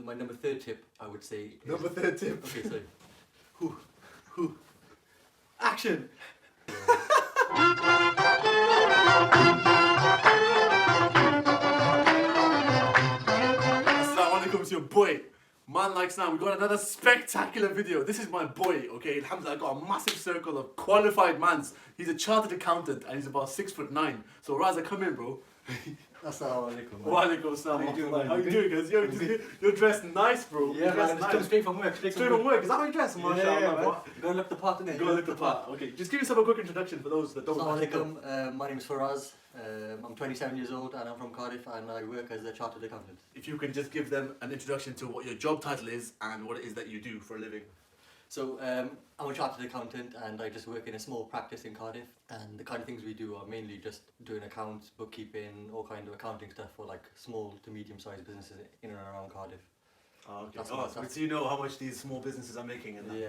my number third tip, I would say. Number third tip. Okay, sorry. Action. Assalamu alaikum, it's your boy. Man like Sanaan, we got another spectacular video. This is my boy, okay? Alhamdulillah, I got a massive circle of qualified mans. He's a chartered accountant and he's about 6'9". So Raza, come in, bro. Assalamu alaikum. Wa alaikum assalam. How you doing, man? How you doing, guys? You're dressed nice, bro. Yeah, You're dressed man, just come straight from work. Straight from work. Is that how you dress? Yeah, MashaAllah, man. bro. Go look the part in there. Go look the part. Okay, just give yourself a quick introduction for those that don't know. Assalamu alaikum. My name is Faraz. I'm 27 years old and I'm from Cardiff and I work as a chartered accountant. If you can just give them an introduction to what your job title is and what it is that you do for a living. So I'm a chartered accountant and I just work in a small practice in Cardiff, and the kind of things we do are mainly just doing accounts, bookkeeping, all kind of accounting stuff for like small to medium sized businesses in and around Cardiff. Oh, okay. That's So you know how much these small businesses are making and that. Yeah.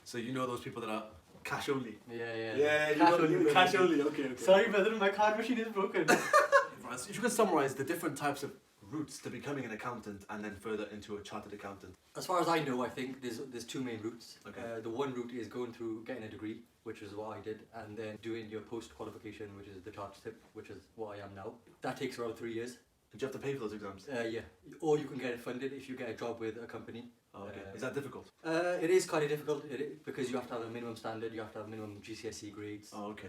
So you know those people that are cash only. Yeah. Yeah, you Cash know, only, cash only. Okay. Sorry, brother, my card machine is broken. If you can summarize the different types of routes to becoming an accountant and then further into a chartered accountant. As far as I know, I think there's two main routes. Okay. The one route is going through getting a degree, which is what I did, and then doing your post-qualification, which is the chartership, which is what I am now. That takes around 3 years. Did you have to pay for those exams? Yeah. Or you can get it funded if you get a job with a company. Oh, okay. Is that difficult? It is kind of difficult because you have to have a minimum standard, you have to have minimum GCSE grades. Oh, okay.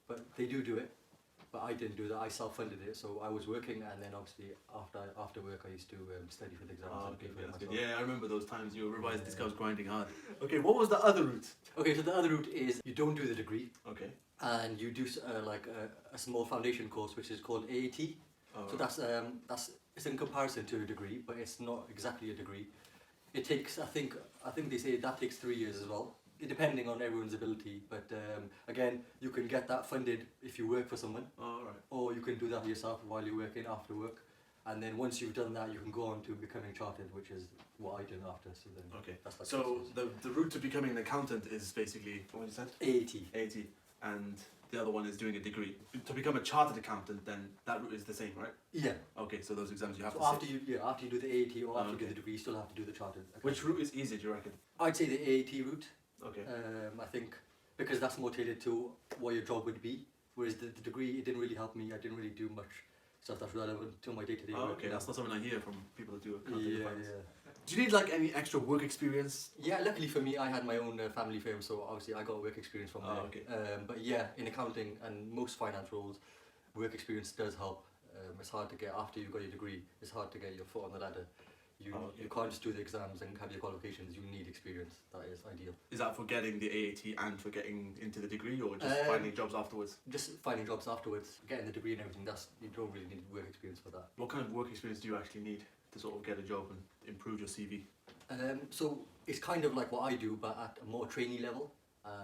But they do it. But I didn't do that. I self-funded it, so I was working, and then obviously after work I used to study for the exams. Oh, and okay, pay for it that's good. myself. Yeah, I remember those times you were revising. This guy was grinding hard. Okay, what was the other route? Okay, so the other route is you don't do the degree, Okay. and you do like a small foundation course, which is called AAT. Oh, So that's it's in comparison to a degree, but it's not exactly a degree. It takes, I think they say that takes 3 years as well, depending on everyone's ability. But again, you can get that funded if you work for someone, alright. or you can do that yourself while you're working after work. And then once you've done that, you can go on to becoming chartered, which is what I did after. So then Okay. that's like So 6 years. the route to becoming an accountant is basically what you said? AAT. 80, and the other one is doing a degree. To become a chartered accountant, then that route is the same, right? Yeah. Okay, so those exams you have So to after sit. you do the AAT or after you okay. do the degree, you still have to do the chartered. Which route is easier, do you reckon? I'd say the AAT route. Okay. I think because that's more tailored to what your job would be, whereas the degree, it didn't really help me. I didn't really do much stuff that's relevant to my day-to-day Oh, work. okay, that's not something I hear from people that do accounting. Yeah. Do you need like any extra work experience? Yeah, luckily for me, I had my own family firm, so obviously I got work experience from there. okay. But yeah, in accounting and most finance roles, work experience does help. It's hard to get, after you've got your degree, it's hard to get your foot on the ladder. You can't just do the exams and have your qualifications, you need experience. That is ideal. Is that for getting the AAT and for getting into the degree, or just finding jobs afterwards? Just finding jobs afterwards, getting the degree and everything, you don't really need work experience for that. What kind of work experience do you actually need to sort of get a job and improve your CV? So it's kind of like what I do, but at a more trainee level.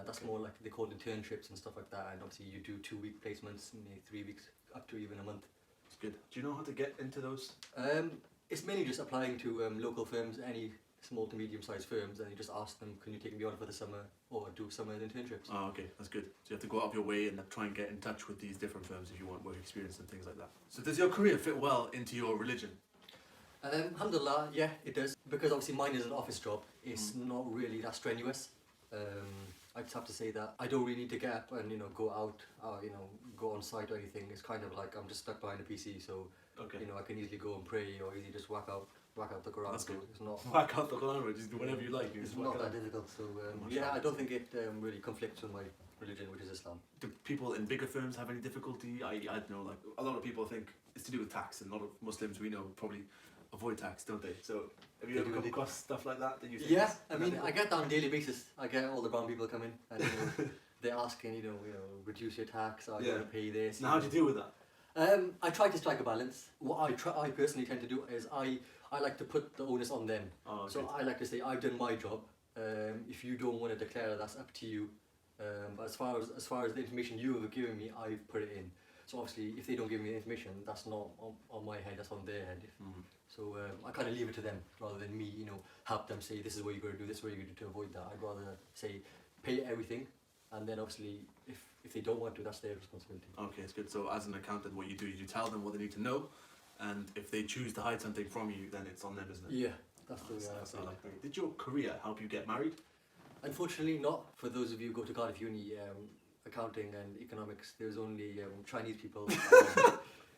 That's more like they call internships and stuff like that, and obviously you do 2-week placements, maybe 3 weeks, up to even a month. It's good. Do you know how to get into those? It's mainly just applying to local firms, any small to medium sized firms, and you just ask them, can you take me on for the summer or do summer internships? Oh, okay, that's good. So you have to go out of your way and try and get in touch with these different firms if you want work experience and things like that. So does your career fit well into your religion? Alhamdulillah, yeah, it does. Because obviously mine is an office job, it's not really that strenuous. I just have to say that I don't really need to get up and go out, go on site or anything. It's kind of like I'm just stuck behind a PC, so Okay. I can easily go and pray or easily just whack out the Quran. That's so good. it's not Whack out the Quran, or just do whatever you like. You it's just whack not it that out. difficult. So Mashallah. yeah, I don't think it really conflicts with my religion, which is Islam. Do people in bigger firms have any difficulty? I don't know, like a lot of people think it's to do with tax, and a lot of Muslims we know probably avoid tax, don't they? So have you They ever do come indeed. across stuff like that? That you think Yeah, is I mean, I difficult? get that on a daily basis. I get all the brown people come in and they're asking, reduce your tax, or you Yeah. want to pay this. Now how do you deal with that? I try to strike a balance. What I personally tend to do is I like to put the onus on them. Oh, okay. So I like to say, I've done my job. If you don't want to declare, that's up to you. But as far as the information you have given me, I've put it in. So obviously, if they don't give me the information, that's not on my head, that's on their head. So I kind of leave it to them rather than me, help them say, this is what you're going to do, this is what you're going to do to avoid that. I'd rather say, pay everything, and then obviously, if they don't want to, that's their responsibility. Okay, it's good. So as an accountant, what you do, you tell them what they need to know, and if they choose to hide something from you, then it's on them, isn't it? Yeah, that's the way I That's feel. how I like it. Did your career help you get married? Unfortunately, not. For those of you who go to Cardiff Uni, accounting and economics, there's only Chinese people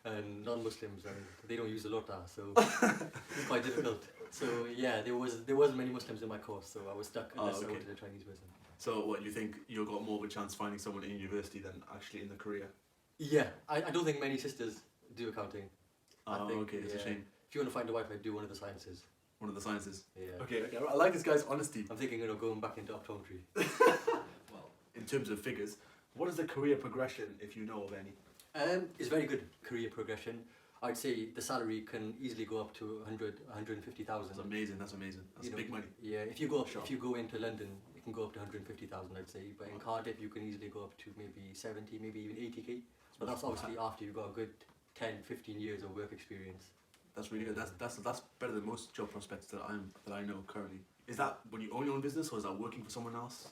and non-Muslims, and they don't use the lota, so it's quite difficult. So yeah, there wasn't many Muslims in my course, so I was stuck unless I wanted a Chinese person. So what, you think you got more of a chance finding someone in university than actually in the career? Yeah, I don't think many sisters do accounting. Oh, I think, okay, it's a shame. If you want to find a wife, I'd do one of the sciences. One of the sciences. Yeah. Okay, I like this guy's honesty. I'm thinking of going back into optometry. Well, in terms of figures, what is the career progression, if you know of any? It's very good career progression. I'd say the salary can easily go up to 150,000. That's amazing. That's big money. Yeah, if you go into London, it can go up to 150,000, I'd say. But in Cardiff, you can easily go up to maybe 70, maybe even 80k. But that's obviously after you've got a good 10, 15 years of work experience. That's really good. That's better than most job prospects that I know currently. Is that when you own your own business, or is that working for someone else?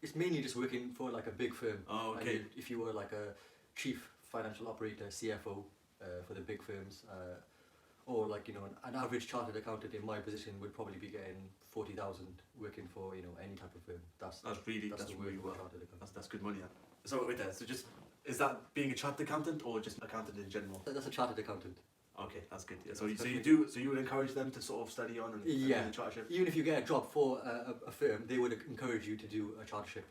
It's mainly just working for like a big firm. Oh, okay. And if you were like a chief financial operator, CFO for the big firms, or like an average chartered accountant in my position would probably be getting 40,000 working for any type of firm. That's really well. That's good money. Yeah. So wait there. So just is that being a chartered accountant or just accountant in general? That's a chartered accountant. Okay, that's good. Yeah. So you would encourage them to sort of study on and do the chartership? Even if you get a job for a firm, they would encourage you to do a chartership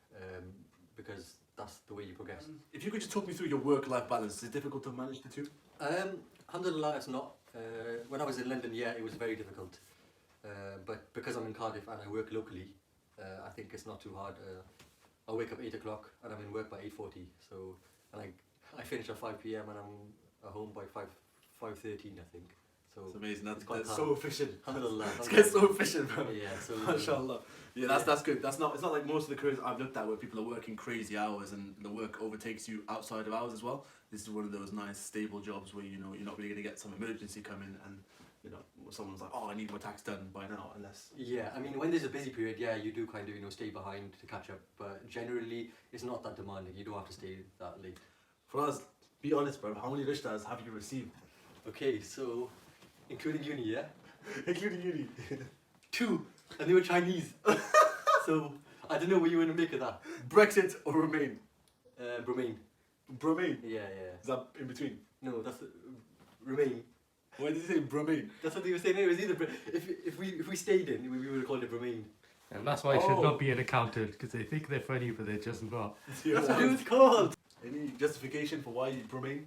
because that's the way you progress. If you could just talk me through your work-life balance, is it difficult to manage the two? Alhamdulillah, it's not. When I was in London, yeah, it was very difficult. But because I'm in Cardiff and I work locally, I think it's not too hard. I wake up 8 o'clock and I'm in work by 8:40. So, and I finish at 5 p.m. and I'm at home by 5:13, I think. So it's amazing. That's hard. so efficient. Alhamdulillah. This guy's so efficient, bro. Yeah. So MashaAllah. Yeah, that's good. It's not like most of the careers I've looked at where people are working crazy hours and the work overtakes you outside of hours as well. This is one of those nice stable jobs where you're not really gonna get some emergency come in and someone's like, oh, I need my tax done by now, unless. Yeah, I mean when there's a busy period, yeah, you do kind of stay behind to catch up, but generally it's not that demanding. You don't have to stay that late. For us, be honest, bro. How many rishtas have you received? Okay, so including uni, yeah. Including uni. 2, and they were Chinese. So I don't know what you want to make of that. Brexit or Remain? Remain. Bromane? Yeah. Is that in between? No, that's Remain. Why did you say Bromane? That's what they were saying. It was either if we stayed in, we would have called it Remain. And that's why you should not be an accountant, because they think they're funny, but they're just not. That's what it was called. Any justification for why you Bromane?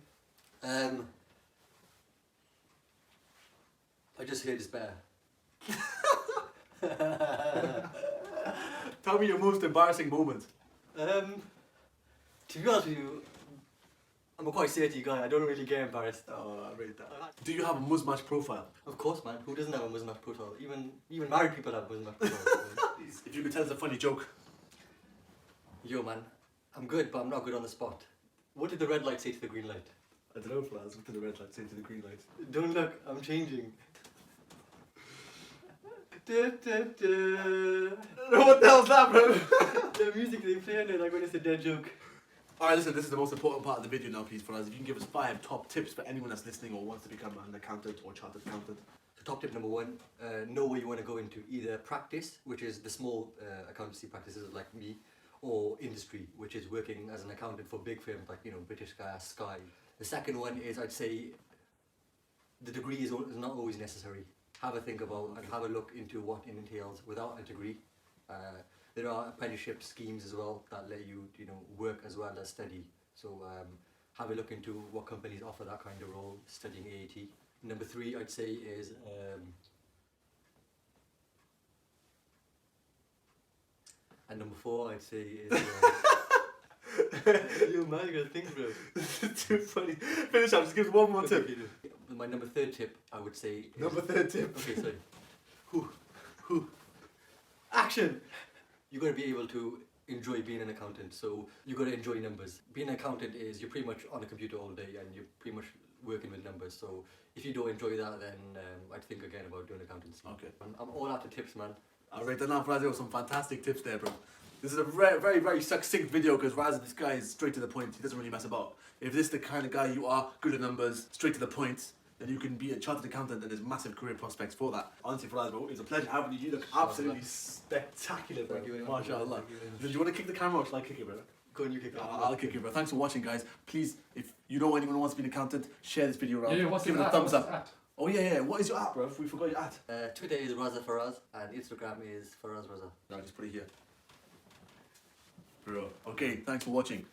I just heard it's better. Tell me your most embarrassing moment. To be honest with you, I'm a quite dirty guy. I don't really get embarrassed. Oh, I rate that. Do you have a Muzmatch profile? Of course, man. Who doesn't have a Muzmatch profile? Even married people have Muzmatch profiles. If you could tell us a funny joke. Yo, man. I'm good, but I'm not good on the spot. What did the red light say to the green light? I don't know, Flaz. What did the red light say to the green light? Don't look. I'm changing. What the hell's that, bro? The music they play on it, like when it's a dead joke. Alright, listen, this is the most important part of the video now, please, for us. If you can give us 5 top tips for anyone that's listening or wants to become an accountant or chartered accountant. So top tip number 1, know where you want to go into. Either practice, which is the small accountancy practices like me, or industry, which is working as an accountant for big firms like, British Gas, Sky. The second one is, I'd say, the degree is not always necessary. Have a think about and have a look into what it entails without a degree. There are apprenticeship schemes as well that let you, work as well as study. So have a look into what companies offer that kind of role, studying AAT. Number 3, I'd say, is and number 4, I'd say, is you man, you gotta think, bro. This is too funny. Finish up, just give us one more tip. My number 3rd tip, I would say, is, Number 3rd tip. Okay, sorry. Action! You gotta be able to enjoy being an accountant, so you gotta enjoy numbers. Being an accountant is you're pretty much on a computer all day and you're pretty much working with numbers. So if you don't enjoy that, then I'd think again about doing accountancy. Okay. I'm all out of tips, man. I'll rate that now for Raza with some fantastic tips there, bro. This is a very, very succinct video because Raza, this guy is straight to the point. He doesn't really mess about. If this is the kind of guy you are, good at numbers, straight to the point, then you can be a chartered accountant and there's massive career prospects for that. Honestly, Faraz, bro, it's a pleasure having you. You look absolutely spectacular, bro. Thank you very much. MashaAllah. Thank you very much. Do you want to kick the camera or shall I kick it, bro? Go on, you kick it. I'll kick it, bro. Thanks for watching, guys. Please, if you know anyone who wants to be an accountant, share this video around. Yeah, what's Give the it a at? thumbs What's up. the at? Oh, yeah. What is your app, bro? We forgot your at. Twitter is Raza Faraz and Instagram is Faraz Raza. I'll just put it here. Bro. Okay, thanks for watching.